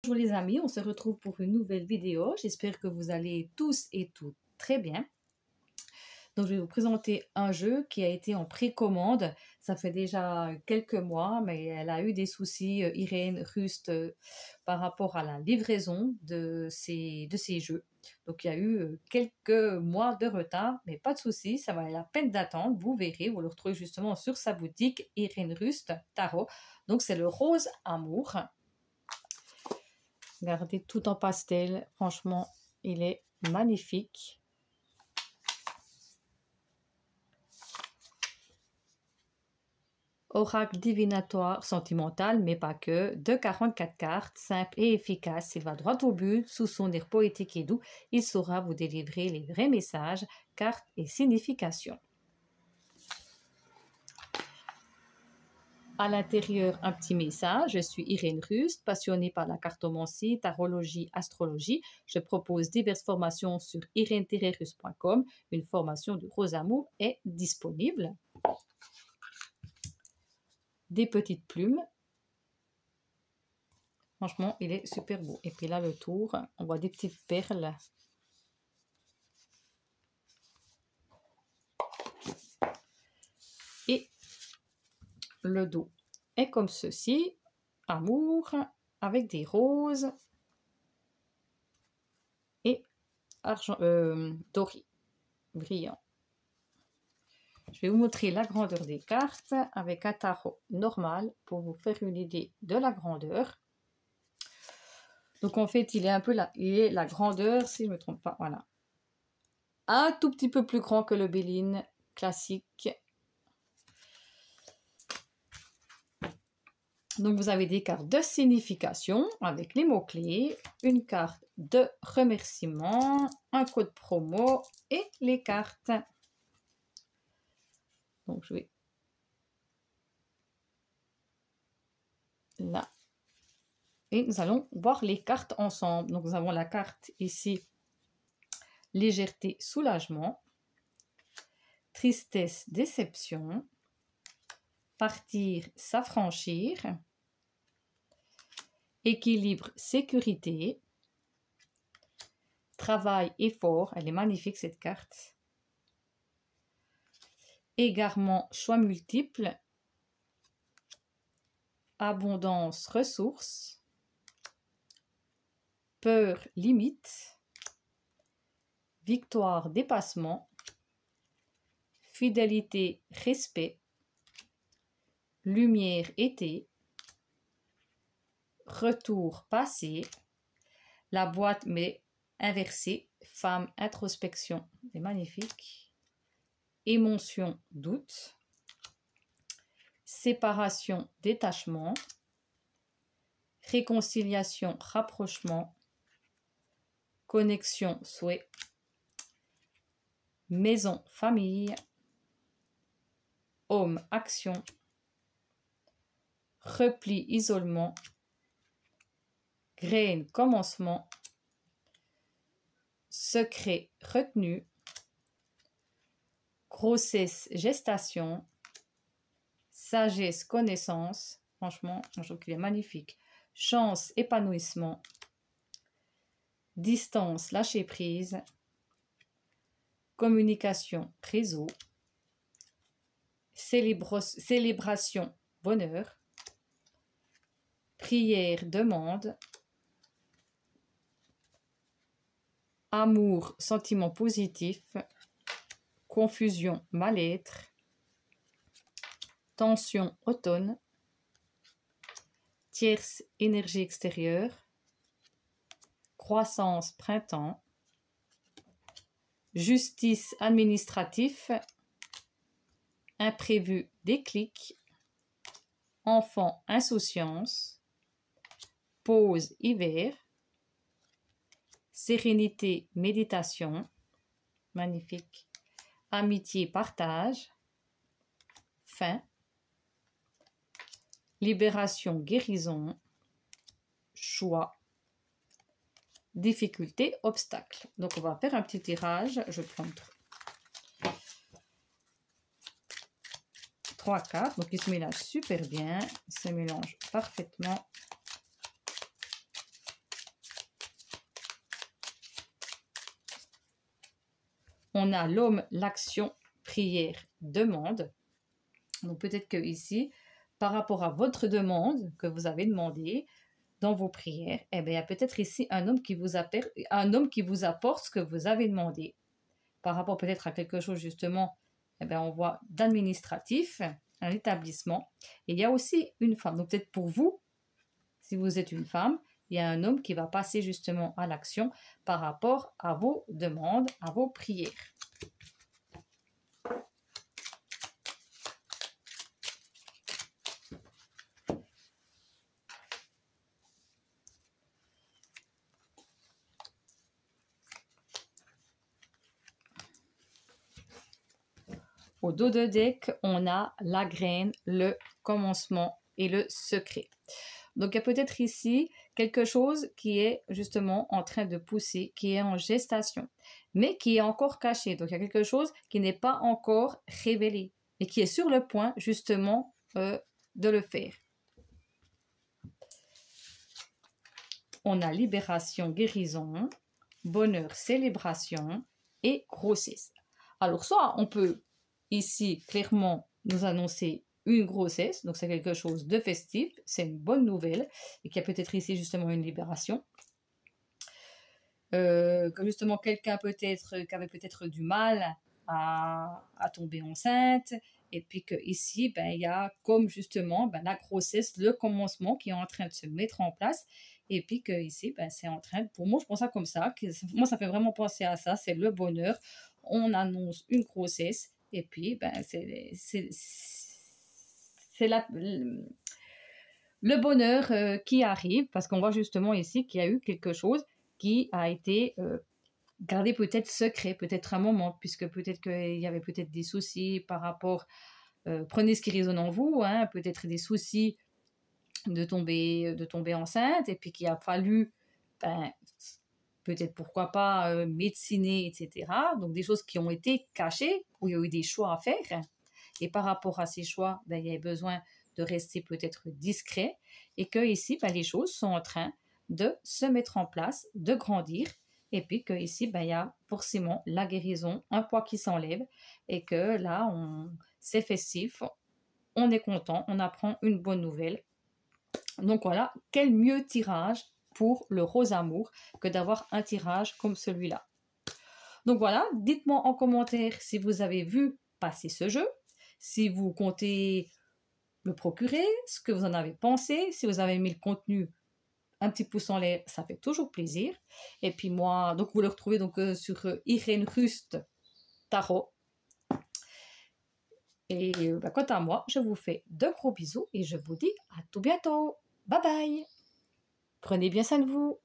Bonjour les amis, on se retrouve pour une nouvelle vidéo. J'espère que vous allez tous et toutes très bien. Donc je vais vous présenter un jeu qui a été en précommande. Ça fait déjà quelques mois, mais elle a eu des soucis, Irène Rust, par rapport à la livraison de ces jeux. Donc il y a eu quelques mois de retard, mais pas de souci, ça valait la peine d'attendre. Vous verrez, vous le retrouvez justement sur sa boutique Irène Rust Tarot. Donc c'est le Rose Amour. Regardez, tout en pastel. Franchement, il est magnifique. Oracle divinatoire sentimental, mais pas que. De 44 cartes, simple et efficace. Il va droit au but, sous son air poétique et doux. Il saura vous délivrer les vrais messages, cartes et significations. À l'intérieur, un petit message. Je suis Irène Rust, passionnée par la cartomancie, tarologie, astrologie. Je propose diverses formations sur irene-rust.com. Une formation du Rose Amour est disponible. Des petites plumes. Franchement, il est super beau. Et puis là, le tour, on voit des petites perles. Et le dos est comme ceci. Amour, avec des roses et argent, doré, brillant. Je vais vous montrer la grandeur des cartes avec un tarot normal pour vous faire une idée de la grandeur. Donc en fait, il est un peu là, il est la grandeur, si je ne me trompe pas, voilà. Un tout petit peu plus grand que le Béline classique. Donc vous avez des cartes de signification avec les mots-clés, une carte de remerciement, un code promo et les cartes. Donc je vais là. Et nous allons voir les cartes ensemble. Donc nous avons la carte ici, légèreté, soulagement, tristesse, déception, partir, s'affranchir, équilibre, sécurité, travail, effort. Elle est magnifique cette carte. Égarement, choix multiples, abondance, ressources, peur, limite, victoire, dépassement, fidélité, respect, lumière, été, retour, passé, la boîte mais inversée, femme, introspection, c'est magnifique, émotion, doute, séparation, détachement, réconciliation, rapprochement, connexion, souhait, maison, famille, homme, action, repli, isolement, graine, commencement, secret, retenu, grossesse, gestation, sagesse, connaissance. Franchement, je trouve qu'il est magnifique. Chance, épanouissement, distance, lâcher prise, communication, réseau, célébration, bonheur, prière, demande, amour, sentiment positif, confusion, mal-être, tension, automne, tierce, énergie extérieure, croissance, printemps, justice, administratif, imprévu, déclic, enfant, insouciance, pause, hiver, sérénité, méditation, magnifique, amitié, partage, fin, libération, guérison, choix, difficulté, obstacle. Donc on va faire un petit tirage. Je prends 3 cartes. Donc il se mélange super bien. Il se mélange parfaitement. on a l'homme, l'action, prière, demande. Donc peut-être que ici, par rapport à votre demande que vous avez demandé dans vos prières, eh bien, il y a peut-être ici un homme qui vous apporte ce que vous avez demandé. Par rapport peut-être à quelque chose justement, eh bien, on voit d'administratif, un établissement. Et il y a aussi une femme. Donc peut-être pour vous, si vous êtes une femme, il y a un homme qui va passer justement à l'action par rapport à vos demandes, à vos prières. Au dos de deck, on a la graine, le commencement et le secret. Donc, il y a peut-être ici quelque chose qui est justement en train de pousser, qui est en gestation, mais qui est encore caché. Donc, il y a quelque chose qui n'est pas encore révélé et qui est sur le point justement de le faire. On a libération, guérison, bonheur, célébration et grossesse. Alors, soit on peut ici clairement nous annoncer une grossesse, donc c'est quelque chose de festif, c'est une bonne nouvelle, et qu'il y a peut-être ici justement une libération. Que justement quelqu'un peut-être qui avait peut-être du mal à tomber enceinte, et puis que ici ben, il y a comme justement ben, la grossesse, le commencement qui est en train de se mettre en place, et puis que ici ben, c'est en train de, pour moi je pense ça comme ça, moi ça fait vraiment penser à ça, c'est le bonheur, on annonce une grossesse, et puis ben, c'est le bonheur qui arrive, parce qu'on voit justement ici qu'il y a eu quelque chose qui a été gardé peut-être secret, peut-être un moment, puisque peut-être qu'il y avait peut-être des soucis par rapport, prenez ce qui résonne en vous, hein, peut-être des soucis de tomber enceinte, et puis qu'il a fallu, ben, peut-être pourquoi pas médeciner, etc. Donc des choses qui ont été cachées, où il y a eu des choix à faire, et par rapport à ces choix, ben, il y avait besoin de rester peut-être discret, et que ici, ben, les choses sont en train de se mettre en place, de grandir, et puis que ici, ben, il y a forcément la guérison, un poids qui s'enlève, et que là, c'est festif, on est content, on apprend une bonne nouvelle. Donc voilà, quel mieux tirage pour le rose amour que d'avoir un tirage comme celui-là. Donc voilà, dites-moi en commentaire si vous avez vu passer ce jeu, si vous comptez le procurer, ce que vous en avez pensé, si vous avez mis le contenu, un petit pouce en l'air, ça fait toujours plaisir. Et puis moi, donc vous le retrouvez donc sur Irène Rust Tarot. Et quant à moi, je vous fais de gros bisous et je vous dis à tout bientôt. Bye bye. Prenez bien soin de vous.